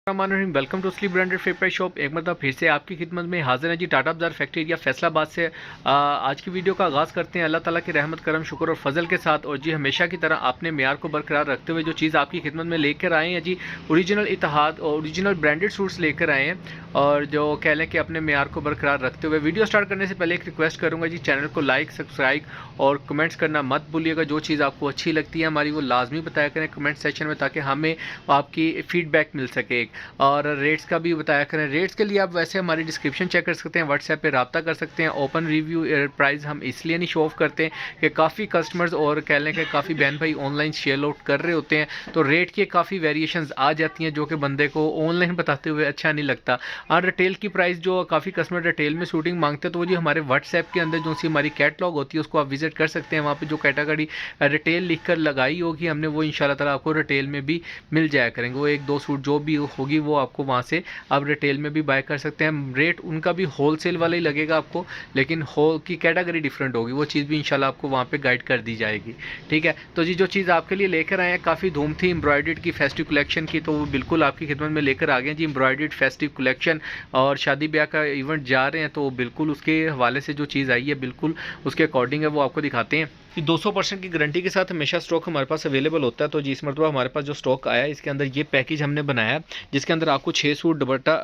Welcome to sleep branded fair price shop. एक मतलब फिर से आपकी खिदमत में हाजिर है जी। टाटा बाजार फैक्ट्री एरिया फैसलाबाद से आज की वीडियो का आगाज़ करते हैं अल्लाह ताला की रहमत करम शुक्र और फजल के साथ। और जी हमेशा की तरह आपने मेयार को बरकरार रखते हुए जो चीज़ आपकी खिदमत में लेकर आए हैं जी, ओरिजिनल इत्तेहाद और ओरिजिनल ब्रांडेड सूट्स लेकर आए हैं। और जो कह लें कि अपने मेयार को बरकरार रखते हुए वीडियो स्टार्ट करने से पहले एक रिक्वेस्ट करूँगा जी, चैनल को लाइक सब्सक्राइब और कमेंट्स करना मत भूलिएगा। जो चीज़ आपको अच्छी लगती है हमारी वो लाजमी बताया करें कमेंट सेक्शन में, ताकि हमें आपकी फीडबैक मिल सके। और रेट्स का भी बताया करें। रेट्स के लिए आप वैसे हमारी डिस्क्रिप्शन चेक कर सकते हैं, व्हाट्सएप पे रब्ता कर सकते हैं। ओपन रिव्यू प्राइस हम इसलिए नहीं शो ऑफ करते हैं कि काफ़ी कस्टमर्स और कह लें कि काफ़ी बहन भाई ऑनलाइन शेयर आउट कर रहे होते हैं, तो रेट की काफ़ी वेरिएशंस आ जाती हैं जो कि बंदे को ऑनलाइन बताते हुए अच्छा नहीं लगता। और रिटेल की प्राइस जो काफ़ी कस्टमर रिटेल में शूटिंग मांगते हैं, तो वो जी हमारे व्हाट्सएप के अंदर जो सी हमारी कैटलॉग होती है उसको आप विजिट कर सकते हैं। वहाँ पर जो कैटेगरी रिटेल लिख कर लगाई होगी हमने, वो इंशाल्लाह ताला आपको रिटेल में भी मिल जाया करेंगे। वो एक दो सूट जो भी होगी वो आपको वहाँ से आप रिटेल में भी बाय कर सकते हैं। रेट उनका भी होलसेल वाला ही लगेगा आपको, लेकिन होल की कैटेगरी डिफरेंट होगी। वो चीज़ भी इंशाल्लाह आपको वहाँ पे गाइड कर दी जाएगी। ठीक है, तो जी जो चीज़ आपके लिए लेकर आए हैं काफ़ी धूम थी एम्ब्रॉयडर्ड की फेस्टिव कलेक्शन की, तो वो बिल्कुल आपकी खिदमत में लेकर आ गए जी। एम्ब्रॉयडर्ड फेस्टिव कलेक्शन और शादी ब्याह का इवेंट जा रहे हैं, तो बिल्कुल उसके हवाले से जो चीज़ आई है बिल्कुल उसके अकॉर्डिंग है, वो आपको दिखाते हैं। 200% की गारंटी के साथ हमेशा स्टॉक हमारे पास अवेलेबल होता है। तो जी इस मरतबा हमारे पास जो स्टॉक आया है इसके अंदर ये पैकेज हमने बनाया, जिसके अंदर आपको 6 सूट दुपट्टा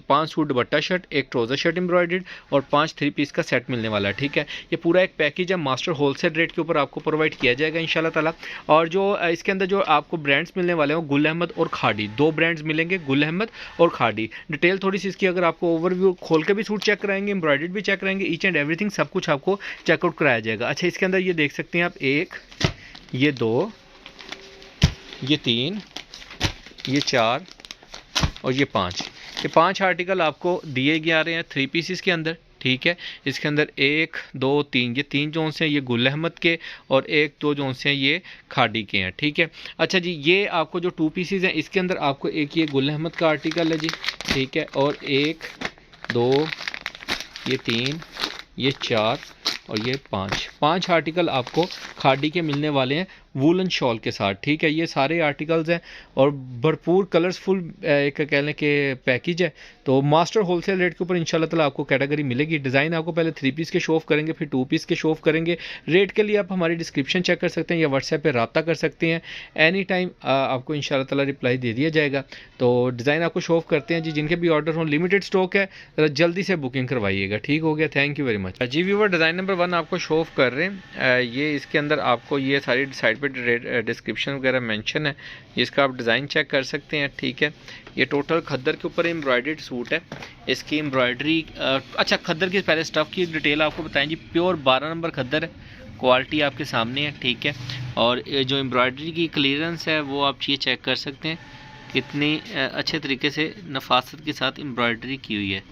5 सूट दुपट्टा शर्ट, एक ट्राउज़र शर्ट एम्ब्रॉयडर्ड और 5 3 पीस का सेट मिलने वाला है। ठीक है, ये पूरा एक पैकेज है, मास्टर होलसेल रेट के ऊपर आपको प्रोवाइड किया जाएगा इंशाल्लाह ताला। और जो इसके अंदर जो आपको ब्रांड्स मिलने वाले हैं गुल अहमद और खाड़ी, 2 ब्रांड्स मिलेंगे, गुल अहमद और खाड़ी। डिटेल थोड़ी सी इसकी अगर आपको ओवरव्यू खोल के भी सूट चेक कराएंगे, एम्ब्रॉयडर्ड भी चेक कराएंगे, ईच एंड एवरीथिंग सब कुछ आपको चेकआउट कराया जाएगा। अच्छा, इसके अंदर ये देख सकते हैं आप, 1 ये 2 ये 3 ये 4 और ये 5, ये 5 आर्टिकल आपको दिए जा रहे हैं 3 पीसेस के अंदर। ठीक है, इसके अंदर 1 2 3 ये 3 जोन से ये गुल अहमद के और 1 2 जोन से ये खाड़ी के हैं। ठीक है, अच्छा जी, ये आपको जो 2 पीसेस हैं इसके अंदर आपको एक ये गुल अहमद का आर्टिकल है जी। ठीक है, और 1 2 ये 3 ये 4 और ये 5 आर्टिकल आपको खाड़ी के मिलने वाले हैं वूलन शॉल के साथ। ठीक है, ये सारे आर्टिकल्स हैं और भरपूर कलर्सफुल एक कह लें कि पैकेज है। तो मास्टर होलसेल रेट के ऊपर इंशाल्लाह ताला आपको कैटेगरी मिलेगी। डिज़ाइन आपको पहले 3 पीस के शो ऑफ करेंगे, फिर 2 पीस के शो ऑफ करेंगे। रेट के लिए आप हमारी डिस्क्रिप्शन चेक कर सकते हैं या व्हाट्सएप पे रब्ता कर सकते हैं। एनी टाइम आपको इंशाल्लाह ताला रिप्लाई दे दिया जाएगा। तो डिज़ाइन आपको शो ऑफ करते हैं जी, जिनके भी ऑर्डर हों, लिमिटेड स्टॉक है, जल्दी से बुकिंग करवाइएगा। ठीक हो गया, thank you very much ji. Viewer, design number 1 आपको शो ऑफ कर रहे हैं। ये इसके अंदर आपको ये सारी साइड पे डिस्क्रिप्शन वगैरह मेंशन है, इसका आप डिज़ाइन चेक कर सकते हैं। ठीक है, ये टोटल खद्दर के ऊपर एम्ब्रॉयडर्ड सूट है। इसकी एम्ब्रॉयडरी अच्छा, खद्दर की पहले स्टफ़ की डिटेल आपको बताएं जी। प्योर 12 नंबर खद्दर है, क्वालिटी आपके सामने है। ठीक है, और जो एम्ब्रॉयडरी की क्लियरेंस है वो आप ये चेक कर सकते हैं, कितनी अच्छे तरीके से नफासत के साथ एम्ब्रॉयडरी की हुई है।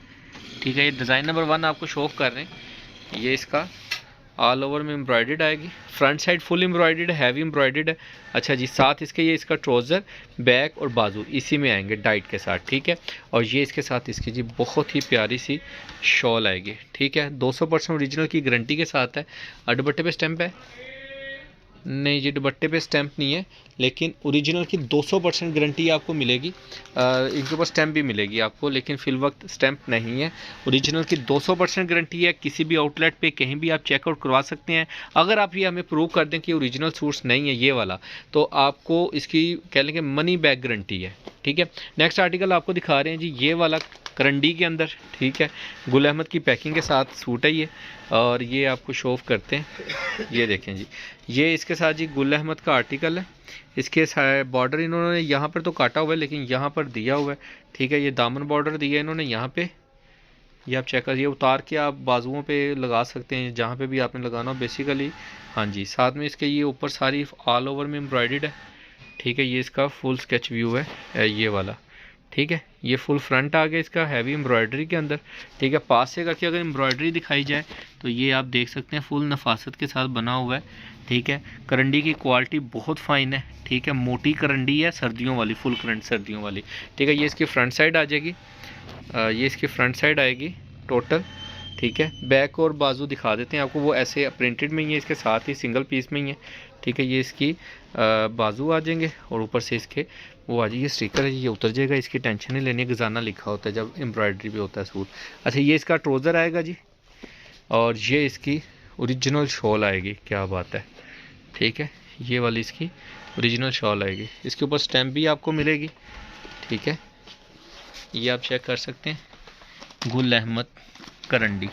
ठीक है, ये डिज़ाइन नंबर 1 आपको शो ऑफ कर रहे हैं। ये इसका ऑल ओवर में एम्ब्रॉयडर्ड आएगी, फ्रंट साइड फुल एम्ब्रॉयडर्ड है, हैवी एम्ब्रॉयडर्ड है। अच्छा जी, साथ इसके ये इसका ट्राउज़र, बैक और बाजू इसी में आएंगे डाइट के साथ। ठीक है, और ये इसके साथ इसकी जी बहुत ही प्यारी सी शॉल आएगी। ठीक है, 200% ओरिजिनल की गारंटी के साथ है। और दुपट्टे पे स्टैंप है? नहीं जी, दुपट्टे पे स्टैंप नहीं है, लेकिन ओरिजिनल की 200% गारंटी आपको मिलेगी। इनके ऊपर स्टैंप भी मिलेगी आपको, लेकिन फिल वक्त स्टैंप नहीं है। ओरिजिनल की 200% गारंटी है। किसी भी आउटलेट पे कहीं भी आप चेकआउट करवा सकते हैं। अगर आप ये हमें प्रूव कर दें कि ओरिजिनल सूट्स नहीं है ये वाला, तो आपको इसकी कह लें कि मनी बैक गारंटी है। ठीक है, नेक्स्ट आर्टिकल आपको दिखा रहे हैं जी, ये वाला करंडी के अंदर। ठीक है, गुल अहमद की पैकिंग के साथ सूट है ये, और ये आपको शो ऑफ करते हैं। ये देखें जी, ये इसके साथ जी गुल अहमद का आर्टिकल है। इसके बॉर्डर इन्होंने यहाँ पर तो काटा हुआ है, लेकिन यहाँ पर दिया हुआ है। ठीक है, ये दामन बॉर्डर दिया है इन्होंने यहाँ पे, ये आप चेक करिए, उतार के आप बाजुओं पे लगा सकते हैं जहाँ पे भी आपने लगाना हो बेसिकली। हाँ जी, साथ में इसके ये ऊपर सारी ऑल ओवर में एम्ब्रॉयडर्ड है। ठीक है, ये इसका फुल स्केच व्यू है ये वाला। ठीक है, ये फुल फ्रंट आ गया इसका हैवी एम्ब्रॉयडरी के अंदर। ठीक है, पास से करके अगर एम्ब्रॉयडरी दिखाई जाए तो ये आप देख सकते हैं फुल नफासत के साथ बना हुआ है। ठीक है, करंडी की क्वालिटी बहुत फ़ाइन है। ठीक है, मोटी करंडी है, सर्दियों वाली, फुल करंट सर्दियों वाली। ठीक है, ये इसकी फ्रंट साइड आ जाएगी, ये इसकी फ्रंट साइड आएगी टोटल। ठीक है, बैक और बाजू दिखा देते हैं आपको, वो ऐसे प्रिंटेड में ही है, इसके साथ ही सिंगल पीस में ही है। ठीक है, ये इसकी बाजू आ जाएंगे और ऊपर से इसके वो आ जाए। ये स्टिकर है, ये उतर जाएगा, इसकी टेंशन नहीं लेनी। गजाना लिखा होता है जब एम्ब्रॉयडरी पे होता है सूट। अच्छा ये इसका ट्राउज़र आएगा जी, और ये इसकी ओरिजिनल शॉल आएगी। क्या बात है, ठीक है, ये वाली इसकी ओरिजिनल शॉल आएगी। इसके ऊपर स्टैम्प भी आपको मिलेगी, ठीक है, ये आप चेक कर सकते हैं, गुल अहमद करंडी,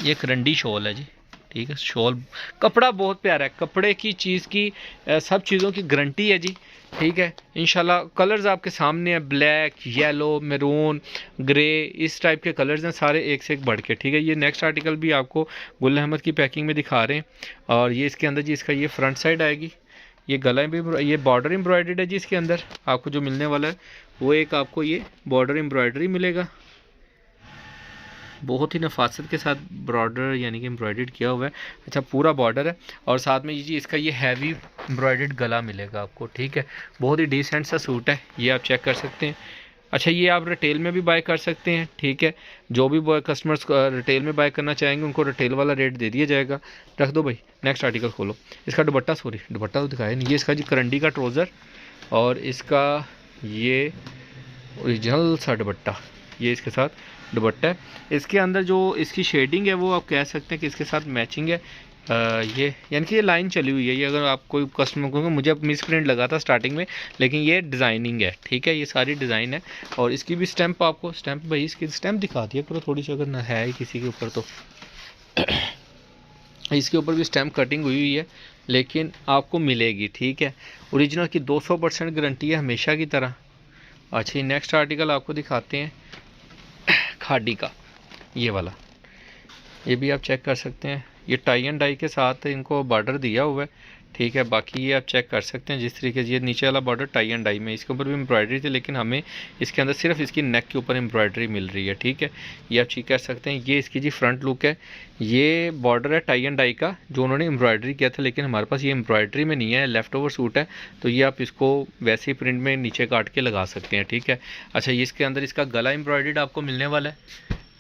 ये करंडी शॉल है जी, ठीक है। शॉल कपड़ा बहुत प्यारा है, कपड़े की चीज़ की सब चीज़ों की गारंटी है जी, ठीक है। इंशाल्लाह कलर्स आपके सामने है, ब्लैक, येलो, मैरून, ग्रे, इस टाइप के कलर्स हैं सारे एक से एक बढ़ के, ठीक है। ये नेक्स्ट आर्टिकल भी आपको गुल अहमद की पैकिंग में दिखा रहे हैं। और ये इसके अंदर जी इसका ये फ्रंट साइड आएगी, ये गला भी, ये बॉर्डर एम्ब्रॉयडर्ड है जी। इसके अंदर आपको जो मिलने वाला है वो एक आपको ये बॉर्डर एम्ब्रॉयडरी मिलेगा, बहुत ही नफासत के साथ बॉर्डर यानी कि एम्ब्रॉयडर्ड किया हुआ है। अच्छा पूरा बॉर्डर है, और साथ में जी इसका ये हैवी एम्ब्रॉयडर्ड गला मिलेगा आपको, ठीक है। बहुत ही डिसेंट सा सूट है, ये आप चेक कर सकते हैं। अच्छा ये आप रिटेल में भी बाय कर सकते हैं, ठीक है। जो भी कस्टमर्स रिटेल में बाय करना चाहेंगे उनको रिटेल वाला रेट दे दिया जाएगा। रख दो भाई, नेक्स्ट आर्टिकल खोलो। इसका दुपट्टा, सॉरी दुपट्टा तो दिखाया नहीं, ये इसका जी करंडी का ट्राउज़र, और इसका ये ओरिजिनल सा दुपट्टा, ये इसके साथ दुपट्टा है। इसके अंदर जो इसकी शेडिंग है वो आप कह सकते हैं कि इसके साथ मैचिंग है। ये यानी कि ये लाइन चली हुई है। ये अगर आप कोई कस्टमर को, मुझे मिस प्रिंट लगा था स्टार्टिंग में, लेकिन ये डिज़ाइनिंग है, ठीक है, ये सारी डिज़ाइन है। और इसकी भी स्टैंप, आपको स्टैंप भाई इसकी स्टैंप दिखा दिया करो थोड़ी सी, अगर ना है ही किसी के ऊपर तो इसके ऊपर भी स्टैंप कटिंग हुई हुई है, लेकिन आपको मिलेगी, ठीक है। ओरिजिनल की 200% गारंटी है हमेशा की तरह। अच्छा नेक्स्ट आर्टिकल आपको दिखाते हैं खादी का, ये वाला, ये भी आप चेक कर सकते हैं। ये टाई एंड डाई के साथ इनको बॉर्डर दिया हुआ है, ठीक है। बाकी ये आप चेक कर सकते हैं जिस तरीके से ये नीचे वाला बॉर्डर टाई एंड डाई में, इसके ऊपर भी एम्ब्रॉयडरी थी, लेकिन हमें इसके अंदर सिर्फ इसकी नेक के ऊपर एम्ब्रॉयडरी मिल रही है, ठीक है। ये आप चेक कर सकते हैं। ये इसकी जी फ्रंट लुक है, ये बॉर्डर है टाई एंड डाई का जो उन्होंने एम्ब्रॉयडरी किया था, लेकिन हमारे पास ये एम्ब्रॉयडरी में नहीं है, लेफ्ट ओवर सूट है, तो ये आप इसको वैसे ही प्रिंट में नीचे काट के लगा सकते हैं, ठीक है। अच्छा ये इसके अंदर इसका गला एम्ब्रॉयडर्ड आपको मिलने वाला है,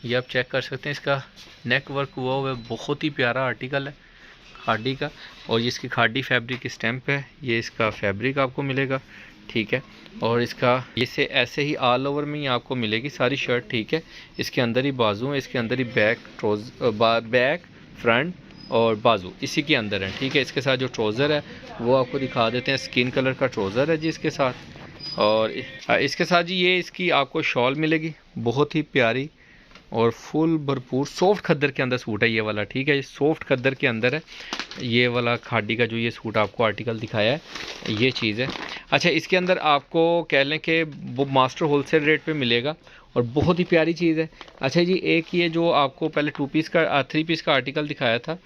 ये आप चेक कर सकते हैं। इसका नेक वर्क हुआ हुआ है, बहुत ही प्यारा आर्टिकल है खादी का, और ये इसकी खादी फैब्रिक की स्टैंप है, ये इसका फैब्रिक आपको मिलेगा, ठीक है। और इसका इसे ऐसे ही ऑल ओवर में ही आपको मिलेगी सारी शर्ट, ठीक है। इसके अंदर ही बाजू है, इसके अंदर ही बैक फ्रंट और बाजू इसी के अंदर है, ठीक है। इसके साथ जो ट्राउज़र है वो आपको दिखा देते हैं, स्किन कलर का ट्राउज़र है जी इसके साथ। और इसके साथ जी ये इसकी आपको शॉल मिलेगी, बहुत ही प्यारी और फुल भरपूर सॉफ्ट खद्दर के अंदर सूट है ये वाला, ठीक है। ये सॉफ्ट खद्दर के अंदर है ये वाला खादी का जो ये सूट आपको आर्टिकल दिखाया है, ये चीज़ है। अच्छा इसके अंदर आपको कह लें कि वो मास्टर होलसेल रेट पे मिलेगा, और बहुत ही प्यारी चीज़ है। अच्छा जी एक ये जो आपको पहले 3 पीस का आर्टिकल दिखाया था,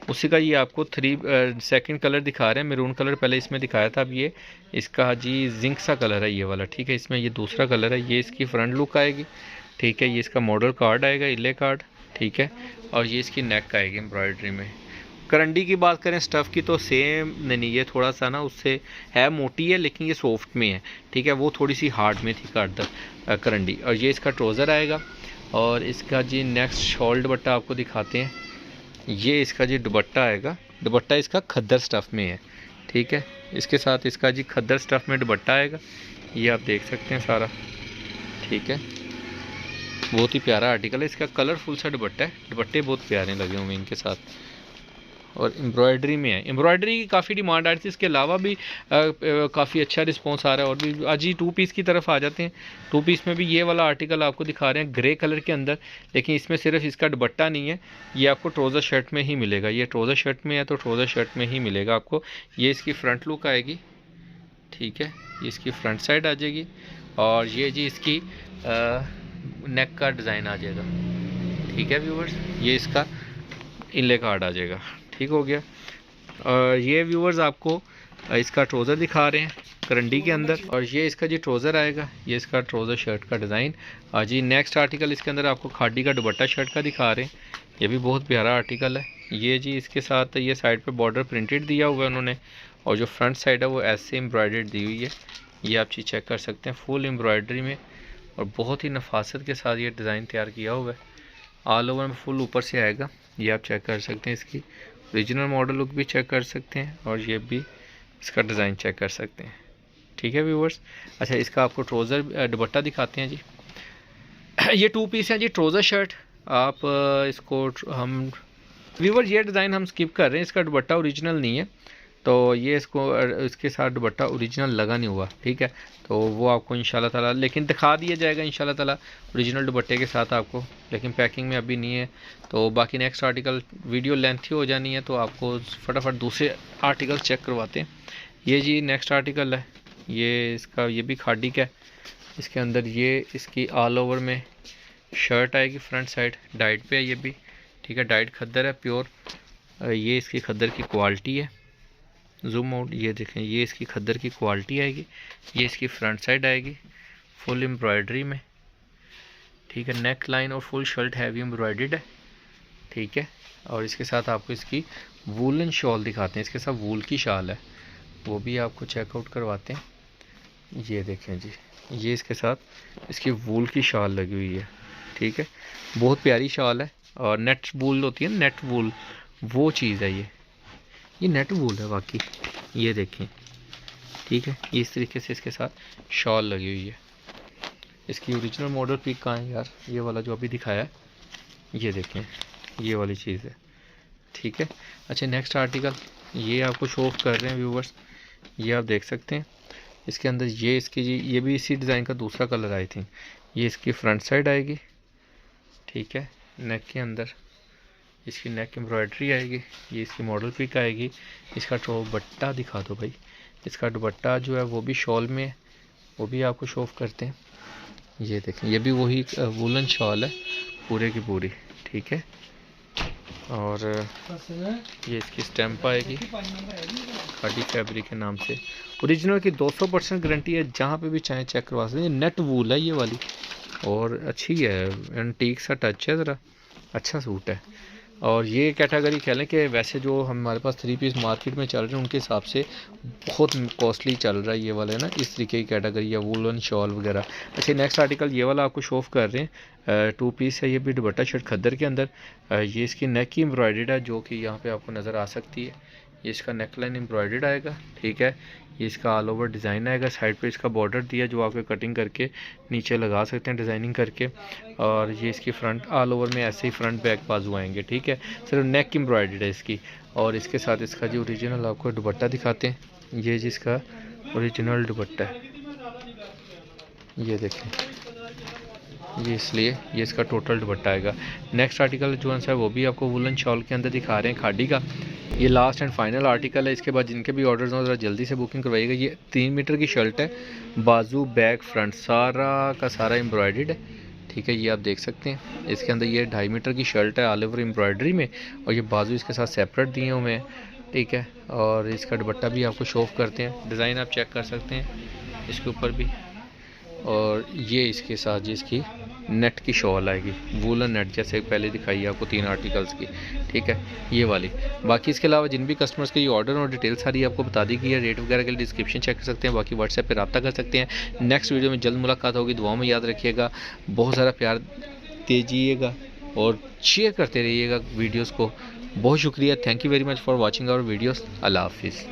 उसी का ये आपको सेकंड कलर दिखा रहे हैं। मैरून कलर पहले इसमें दिखाया था, अब ये इसका जी जिंक सा कलर है ये वाला, ठीक है। इसमें ये दूसरा कलर है, ये इसकी फ्रंट लुक आएगी, ठीक है। ये इसका मॉडल कार्ड आएगा, इले कार्ड, ठीक है। और ये इसकी नेक आएगी एम्ब्रॉयडरी में। करंडी की बात करें स्टफ़ की तो सेम नहीं, ये थोड़ा सा ना उससे है, मोटी है, लेकिन ये सॉफ्ट में है, ठीक है। वो थोड़ी सी हार्ड में थी करंडी। और ये इसका ट्राउज़र आएगा, और इसका जी नेक्स्ट शॉल दुपट्टा आपको दिखाते हैं। ये इसका जी दुपट्टा आएगा, दुपट्टा इसका खद्दर स्टफ़ में है, ठीक है। इसके साथ इसका जी खद्दर स्टफ़ में दुपट्टा आएगा, ये आप देख सकते हैं सारा, ठीक है। बहुत ही प्यारा आर्टिकल है, इसका कलरफुल सा दुपट्टा है, दुपट्टे बहुत प्यारे लगे हुए इनके साथ, और एम्ब्रॉयडरी में है। एम्ब्रॉयडरी की काफ़ी डिमांड आ रही थी, इसके अलावा भी काफ़ी अच्छा रिस्पांस आ रहा है। और भी आज ही 2 पीस की तरफ आ जाते हैं। 2 पीस में भी ये वाला आर्टिकल आपको दिखा रहे हैं ग्रे कलर के अंदर, लेकिन इसमें सिर्फ इसका दुपट्टा नहीं है, ये आपको ट्राउज़र शर्ट में ही मिलेगा। ये ट्राउज़र शर्ट में है तो ट्राउज़र शर्ट में ही मिलेगा आपको। ये इसकी फ्रंट लुक आएगी, ठीक है, ये इसकी फ्रंट साइड आ जाएगी, और ये जी इसकी नेक का डिज़ाइन आ जाएगा, ठीक है व्यूवर्स। ये इसका इनले कार्ड आ जाएगा, ठीक हो गया। और ये व्यूवर्स आपको इसका ट्राउज़र दिखा रहे हैं करंडी के अंदर, और ये इसका जी ट्राउज़र आएगा, ये इसका ट्राउज़र शर्ट का डिज़ाइन। जी नेक्स्ट आर्टिकल इसके अंदर आपको खादी का दुपट्टा शर्ट का दिखा रहे हैं, ये भी बहुत प्यारा आर्टिकल है। ये जी इसके साथ ये साइड पे बॉर्डर प्रिंटेड दिया हुआ है उन्होंने, और जो फ्रंट साइड है वो ऐसे एम्ब्रॉयडर्ड दी हुई है, ये आप चीज़ चेक कर सकते हैं फुल एम्ब्रॉयडरी में, और बहुत ही नफासत के साथ ये डिज़ाइन तैयार किया हुआ है। ऑल ओवर में फुल ऊपर से आएगा, ये आप चेक कर सकते हैं। इसकी ओरिजिनल मॉडल लुक भी चेक कर सकते हैं, और ये भी इसका डिज़ाइन चेक कर सकते हैं, ठीक है व्यूवर्स। अच्छा, इसका आपको ट्राउज़र दुपट्टा दिखाते हैं जी। ये 2 पीस हैं जी, ट्राउज़र शर्ट। आप इसको हम व्यूवर ये डिज़ाइन हम स्किप कर रहे हैं, इसका दुपट्टा ओरिजिनल नहीं है, तो ये इसके साथ दुपट्टा ओरिजिनल लगा नहीं हुआ, ठीक है। तो वो आपको इंशाल्लाह ताला लेकिन दिखा दिया जाएगा इंशाल्लाह ताला ओरिजिनल दुपट्टे के साथ आपको, लेकिन पैकिंग में अभी नहीं है। तो बाकी नेक्स्ट आर्टिकल वीडियो लेंथी हो जानी है, तो आपको फटाफट दूसरे आर्टिकल चेक करवाते हैं। ये जी नेक्स्ट आर्टिकल है, ये इसका ये भी खादी का है। इसके अंदर ये इसकी ऑल ओवर में शर्ट आएगी, फ्रंट साइड डाइट पे है ये भी, ठीक है। डाइट खद्दर है प्योर। ये इसकी खद्दर की क्वालिटी है, जूम आउट ये देखें, ये इसकी खद्दर की क्वालिटी आएगी। ये इसकी फ्रंट साइड आएगी फुल एम्ब्रॉयडरी में, ठीक है। नेक लाइन और फुल शर्ट हैवी एम्ब्रॉयडर्ड है, ठीक है। और इसके साथ आपको इसकी वूलन शॉल दिखाते हैं, इसके साथ वूल की शाल है, वो भी आपको चेकआउट करवाते हैं। ये देखें जी, ये इसके साथ इसकी वूल की शाल लगी हुई है, ठीक है। बहुत प्यारी शाल है, और नेट वूल होती है, नेट वूल वो चीज़ है। ये नेट वूल है बाकी, ये देखें, ठीक है। ये इस तरीके से इसके साथ शॉल लगी हुई है। इसकी ओरिजिनल मॉडल पिक कहाँ है यार, ये वाला जो अभी दिखाया है, ये देखें, ये वाली चीज़ है, ठीक है। अच्छा, नेक्स्ट आर्टिकल ये आपको शो ऑफ कर रहे हैं व्यूवर्स, ये आप देख सकते हैं। इसके अंदर ये इसकी जी, ये भी इसी डिज़ाइन का दूसरा कलर आई थिंक। ये इसकी फ्रंट साइड आएगी, ठीक है। नेक के अंदर इसकी नेक एम्ब्रॉयडरी आएगी, ये इसकी मॉडल पिक आएगी। इसका दुपट्टा दिखा दो भाई, इसका दुपट्टा जो है वो भी शॉल में है, वो भी आपको शो ऑफ करते हैं। ये देखें, ये भी वही वूलन शॉल है पूरे की पूरी, ठीक है। और ये इसकी स्टैम्प आएगी खादी फैब्रिक के नाम से, ओरिजिनल की 200% गारंटी है, जहाँ पे भी चाहे चेक करवा सकते हैं। नेट वूल है ये वाली, और अच्छी है, एंटीक सा टच है, ज़रा अच्छा सूट है। और ये कैटेगरी कह लें कि वैसे जो हमारे पास 3 पीस मार्केट में चल रहे हैं उनके हिसाब से बहुत कॉस्टली चल रहा है ये वाला, है ना, इस तरीके की कैटेगरी या वूलन शॉल वगैरह। अच्छा, नेक्स्ट आर्टिकल ये वाला आपको शो ऑफ कर रहे हैं, 2 पीस है, ये भी दुपट्टा शर्ट खद्दर के अंदर। ये इसकी नेक की एम्ब्रॉयडर्ड है, जो कि यहाँ पे आपको नज़र आ सकती है। ये इसका नेक लाइन एम्ब्रॉयडर्ड आएगा, ठीक है। ये इसका ऑल ओवर डिज़ाइन आएगा, साइड पे इसका बॉर्डर दिया जो आपको कटिंग करके नीचे लगा सकते हैं डिज़ाइनिंग करके। और ये इसकी फ्रंट ऑल ओवर में ऐसे ही फ्रंट बैक बाजू आएंगे, ठीक है। सिर्फ नेक एम्ब्रॉयडर्ड है इसकी। और इसके साथ इसका जो ओरिजिनल आपको दुपट्टा दिखाते हैं, ये जिसका ओरिजिनल दुपट्टा है, ये देखें, ये इसलिए ये इसका टोटल दुपट्टा आएगा। नेक्स्ट आर्टिकल जो है वो भी आपको वुलन शॉल के अंदर दिखा रहे हैं खादी का। ये लास्ट एंड फाइनल आर्टिकल है, इसके बाद जिनके भी ऑर्डर्स हों ज़रा जल्दी से बुकिंग करवाइएगा। ये 3 मीटर की शर्ट है, बाजू बैक फ्रंट सारा का सारा एम्ब्रॉयडर्ड है, ठीक है। ये आप देख सकते हैं। इसके अंदर ये 2.5 मीटर की शर्ट है ऑल ओवर एम्ब्रॉयडरी में, और ये बाजू इसके साथ सेपरेट दिए हुए हैं, ठीक है। और इसका दुपट्टा भी आपको शो ऑफ करते हैं, डिज़ाइन आप चेक कर सकते हैं इसके ऊपर भी। और ये इसके साथ जिसकी नेट की शॉल आएगी, वूलन नेट, जैसे पहले दिखाई आपको 3 आर्टिकल्स की, ठीक है, ये वाली। बाकी इसके अलावा जिन भी कस्टमर्स के ये ऑर्डर और डिटेल सारी आपको बता दी गई है, रेट वगैरह के लिए डिस्क्रिप्शन चेक कर सकते हैं, बाकी व्हाट्सएप पे रब्ता कर सकते हैं। नेक्स्ट वीडियो में जल्द मुलाकात होगी, दुआओं में याद रखिएगा, बहुत सारा प्यार दीजिएगा और शेयर करते रहिएगा वीडियोज़ को। बहुत शुक्रिया, thank you very much for watching our videos. Allah हाफिज़।